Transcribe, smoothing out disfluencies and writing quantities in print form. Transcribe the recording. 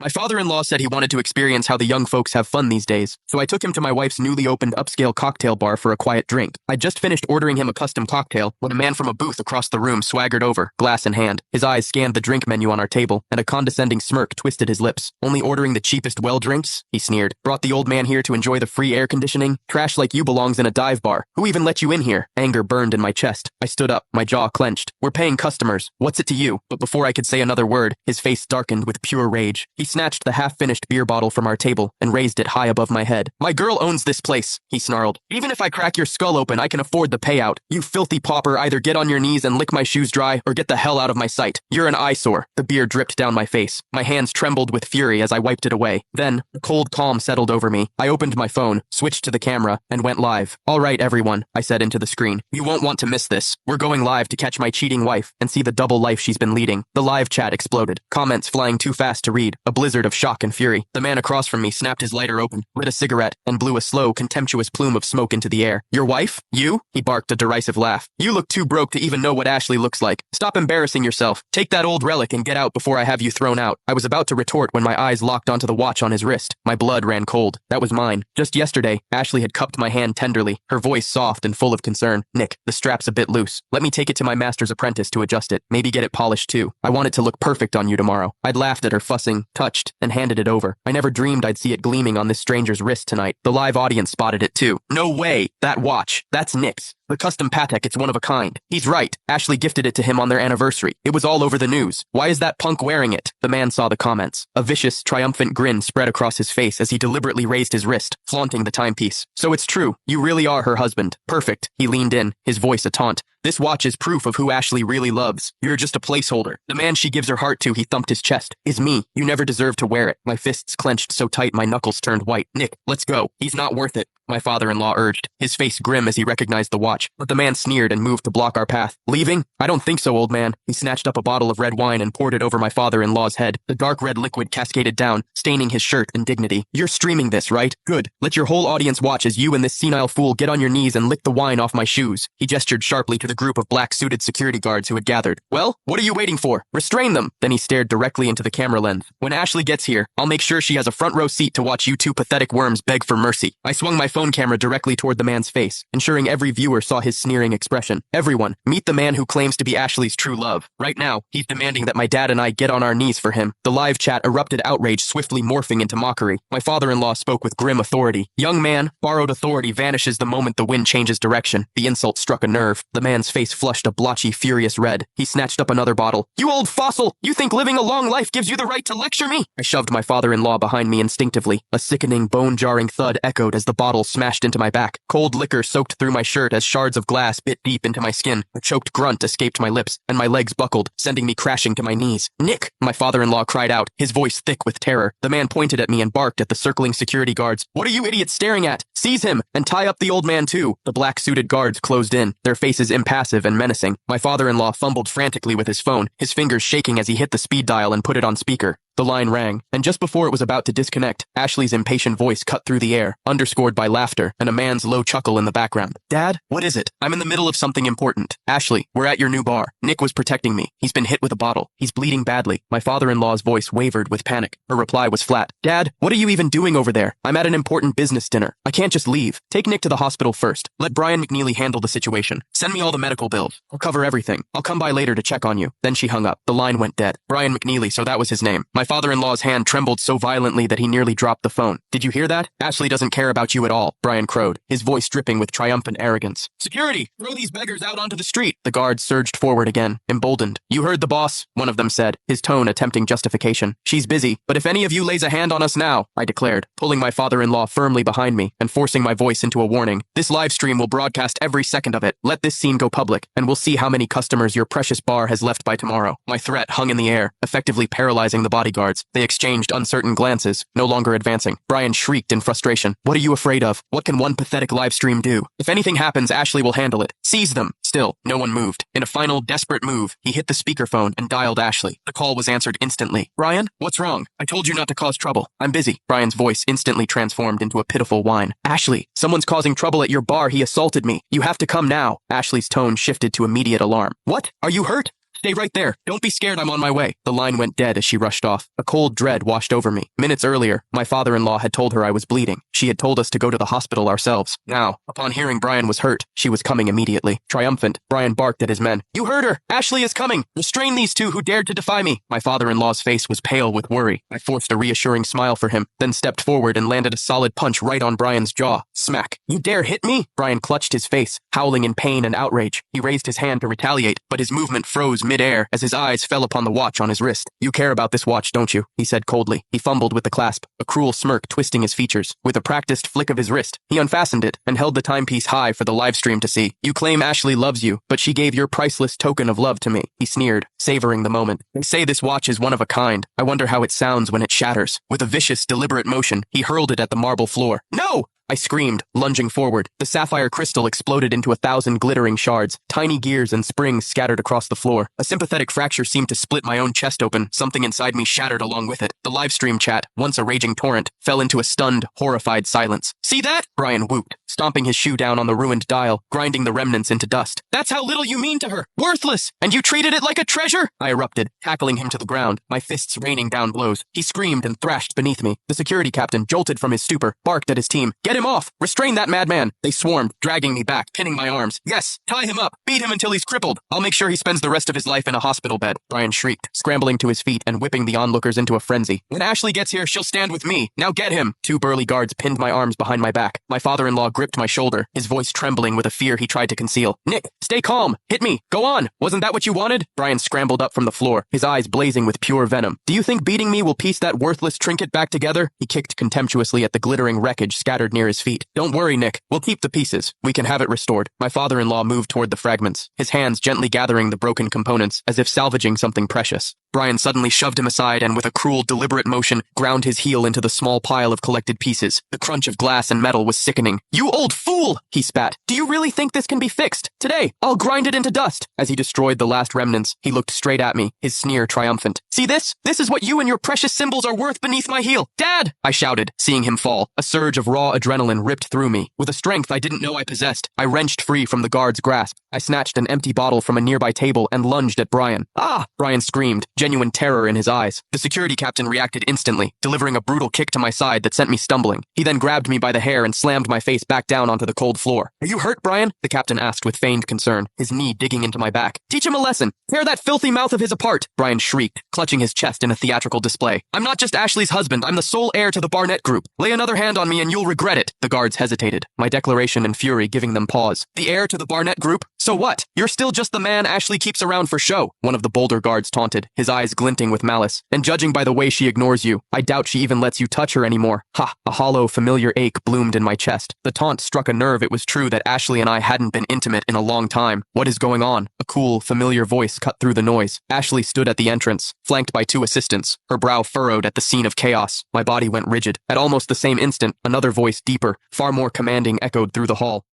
My father-in-law said he wanted to experience how the young folks have fun these days, so I took him to my wife's newly opened upscale cocktail bar for a quiet drink. I'd just finished ordering him a custom cocktail when a man from a booth across the room swaggered over, glass in hand. His eyes scanned the drink menu on our table, and a condescending smirk twisted his lips. Only ordering the cheapest well drinks? He sneered. Brought the old man here to enjoy the free air conditioning? Trash like you belongs in a dive bar. Who even let you in here? Anger burned in my chest. I stood up, my jaw clenched. We're paying customers. What's it to you? But before I could say another word, his face darkened with pure rage. He snatched the half-finished beer bottle from our table and raised it high above my head. My girl owns this place, he snarled. Even if I crack your skull open, I can afford the payout. You filthy pauper, either get on your knees and lick my shoes dry or get the hell out of my sight. You're an eyesore. The beer dripped down my face. My hands trembled with fury as I wiped it away. Then, a cold calm settled over me. I opened my phone, switched to the camera, and went live. All right, everyone, I said into the screen. You won't want to miss this. We're going live to catch my cheating wife and see the double life she's been leading. The live chat exploded. Comments flying too fast to read. A blizzard of shock and fury. The man across from me snapped his lighter open, lit a cigarette, and blew a slow, contemptuous plume of smoke into the air. Your wife? You? He barked a derisive laugh. You look too broke to even know what Ashley looks like. Stop embarrassing yourself. Take that old relic and get out before I have you thrown out. I was about to retort when my eyes locked onto the watch on his wrist. My blood ran cold. That was mine. Just yesterday, Ashley had cupped my hand tenderly, her voice soft and full of concern. Nick, the strap's a bit loose. Let me take it to my master's apprentice to adjust it. Maybe get it polished too. I want it to look perfect on you tomorrow. I'd laughed at her fussing, touched, and handed it over. I never dreamed I'd see it gleaming on this stranger's wrist tonight. The live audience spotted it too. No way! That watch. That's Nick's. The custom Patek, it's one of a kind. He's right. Ashley gifted it to him on their anniversary. It was all over the news. Why is that punk wearing it? The man saw the comments. A vicious, triumphant grin spread across his face as he deliberately raised his wrist, flaunting the timepiece. So it's true. You really are her husband. Perfect. He leaned in, his voice a taunt. This watch is proof of who Ashley really loves. You're just a placeholder. The man she gives her heart to, he thumped his chest, is me. You never deserve to wear it. My fists clenched so tight my knuckles turned white. Nick, let's go. He's not worth it, my father-in-law urged, his face grim as he recognized the watch. But the man sneered and moved to block our path. Leaving? I don't think so, old man. He snatched up a bottle of red wine and poured it over my father-in-law's head. The dark red liquid cascaded down, staining his shirt and dignity. You're streaming this, right? Good. Let your whole audience watch as you and this senile fool get on your knees and lick the wine off my shoes. He gestured sharply to the group of black-suited security guards who had gathered. Well, what are you waiting for? Restrain them! Then he stared directly into the camera lens. When Ashley gets here, I'll make sure she has a front row seat to watch you two pathetic worms beg for mercy. I swung my phone camera directly toward the man's face, ensuring every viewer saw his sneering expression. Everyone, meet the man who claims to be Ashley's true love. Right now, he's demanding that my dad and I get on our knees for him. The live chat erupted outrage, swiftly morphing into mockery. My father-in-law spoke with grim authority. Young man, borrowed authority vanishes the moment the wind changes direction. The insult struck a nerve. The man's face flushed a blotchy, furious red. He snatched up another bottle. You old fossil! You think living a long life gives you the right to lecture me? I shoved my father-in-law behind me instinctively. A sickening, bone-jarring thud echoed as the bottle smashed into my back. Cold liquor soaked through my shirt as shards of glass bit deep into my skin. A choked grunt escaped my lips, and my legs buckled, sending me crashing to my knees. Nick! My father-in-law cried out, his voice thick with terror. The man pointed at me and barked at the circling security guards. What are you idiots staring at? Seize him, and tie up the old man too. The black-suited guards closed in, their faces impassive and menacing. My father-in-law fumbled frantically with his phone, his fingers shaking as he hit the speed dial and put it on speaker. The line rang, and just before it was about to disconnect, Ashley's impatient voice cut through the air, underscored by laughter and a man's low chuckle in the background. Dad, what is it? I'm in the middle of something important. Ashley, we're at your new bar. Nick was protecting me. He's been hit with a bottle. He's bleeding badly. My father-in-law's voice wavered with panic. Her reply was flat. Dad, what are you even doing over there? I'm at an important business dinner. I can't just leave. Take Nick to the hospital first. Let Brian McNeely handle the situation. Send me all the medical bills. I'll cover everything. I'll come by later to check on you. Then she hung up. The line went dead. Brian McNeely, so that was his name. My father-in-law's hand trembled so violently that he nearly dropped the phone. Did you hear that? Ashley doesn't care about you at all, Brian crowed, his voice dripping with triumphant arrogance. Security! Throw these beggars out onto the street! The guards surged forward again, emboldened. You heard the boss, one of them said, his tone attempting justification. She's busy, but if any of you lays a hand on us now, I declared, pulling my father-in-law firmly behind me and forcing my voice into a warning. This live stream will broadcast every second of it. Let this scene go public, and we'll see how many customers your precious bar has left by tomorrow. My threat hung in the air, effectively paralyzing the bodyguards. They exchanged uncertain glances, no longer advancing. Brian shrieked in frustration. What are you afraid of? What can one pathetic live stream do? If anything happens, Ashley will handle it. Seize them! Still, no one moved. In a final, desperate move, he hit the speakerphone and dialed Ashley. The call was answered instantly. Brian, what's wrong? I told you not to cause trouble. I'm busy. Brian's voice instantly transformed into a pitiful whine. Ashley, someone's causing trouble at your bar. He assaulted me. You have to come now. Ashley's tone shifted to immediate alarm. What? Are you hurt? Stay right there. Don't be scared, I'm on my way. The line went dead as she rushed off. A cold dread washed over me. Minutes earlier, my father-in-law had told her I was bleeding. She had told us to go to the hospital ourselves. Now, upon hearing Brian was hurt, she was coming immediately. Triumphant, Brian barked at his men. You heard her! Ashley is coming! Restrain these two who dared to defy me! My father-in-law's face was pale with worry. I forced a reassuring smile for him, then stepped forward and landed a solid punch right on Brian's jaw. Smack. You dare hit me? Brian clutched his face, howling in pain and outrage. He raised his hand to retaliate, but his movement froze mid-air as his eyes fell upon the watch on his wrist. You care about this watch, don't you? He said coldly. He fumbled with the clasp, a cruel smirk twisting his features. With a practiced flick of his wrist, he unfastened it and held the timepiece high for the live stream to see. You claim Ashley loves you, but she gave your priceless token of love to me. He sneered, savoring the moment. They say this watch is one of a kind. I wonder how it sounds when it shatters. With a vicious, deliberate motion, he hurled it at the marble floor. No! I screamed, lunging forward. The sapphire crystal exploded into 1,000 glittering shards, tiny gears and springs scattered across the floor. A sympathetic fracture seemed to split my own chest open. Something inside me shattered along with it. The livestream chat, once a raging torrent, fell into a stunned, horrified silence. See that? Brian whooped, stomping his shoe down on the ruined dial, grinding the remnants into dust. That's how little you mean to her! Worthless! And you treated it like a treasure! I erupted, tackling him to the ground, my fists raining down blows. He screamed and thrashed beneath me. The security captain, jolted from his stupor, barked at his team. Get him off! Restrain that madman! They swarmed, dragging me back, pinning my arms. Yes, tie him up! Beat him until he's crippled! I'll make sure he spends the rest of his life in a hospital bed. Brian shrieked, scrambling to his feet and whipping the onlookers into a frenzy. When Ashley gets here, she'll stand with me. Now get him! Two burly guards pinned my arms behind my back. My father-in-law gripped my shoulder, his voice trembling with a fear he tried to conceal. Nick, stay calm! Hit me! Go on! Wasn't that what you wanted? Brian scrambled up from the floor, his eyes blazing with pure venom. Do you think beating me will piece that worthless trinket back together? He kicked contemptuously at the glittering wreckage scattered near his feet. Don't worry, Nick. We'll keep the pieces. We can have it restored. My father-in-law moved toward the fragments, his hands gently gathering the broken components, as if salvaging something precious. Brian suddenly shoved him aside and with a cruel, deliberate motion, ground his heel into the small pile of collected pieces. The crunch of glass and metal was sickening. You old fool! He spat. Do you really think this can be fixed? Today, I'll grind it into dust. As he destroyed the last remnants, he looked straight at me, his sneer triumphant. See this? This is what you and your precious symbols are worth beneath my heel. Dad! I shouted, seeing him fall. A surge of raw adrenaline ripped through me. With a strength I didn't know I possessed, I wrenched free from the guard's grasp. I snatched an empty bottle from a nearby table and lunged at Brian. Ah! Brian screamed, genuine terror in his eyes. The security captain reacted instantly, delivering a brutal kick to my side that sent me stumbling. He then grabbed me by the hair and slammed my face back down onto the cold floor. Are you hurt, Brian? The captain asked with feigned concern, his knee digging into my back. Teach him a lesson. Tear that filthy mouth of his apart, Brian shrieked, clutching his chest in a theatrical display. I'm not just Ashley's husband, I'm the sole heir to the Barnett Group. Lay another hand on me and you'll regret it. The guards hesitated, my declaration and fury giving them pause. The heir to the Barnett Group? So what? You're still just the man Ashley keeps around for show, one of the bolder guards taunted, his eyes glinting with malice. And judging by the way she ignores you, I doubt she even lets you touch her anymore. Ha! A hollow, familiar ache bloomed in my chest. The taunt struck a nerve. It was true that Ashley and I hadn't been intimate in a long time. What is going on? A cool, familiar voice cut through the noise. Ashley stood at the entrance, flanked by two assistants, her brow furrowed at the scene of chaos. My body went rigid. At almost the same instant, another voice deeper, far more commanding echoed through the hall.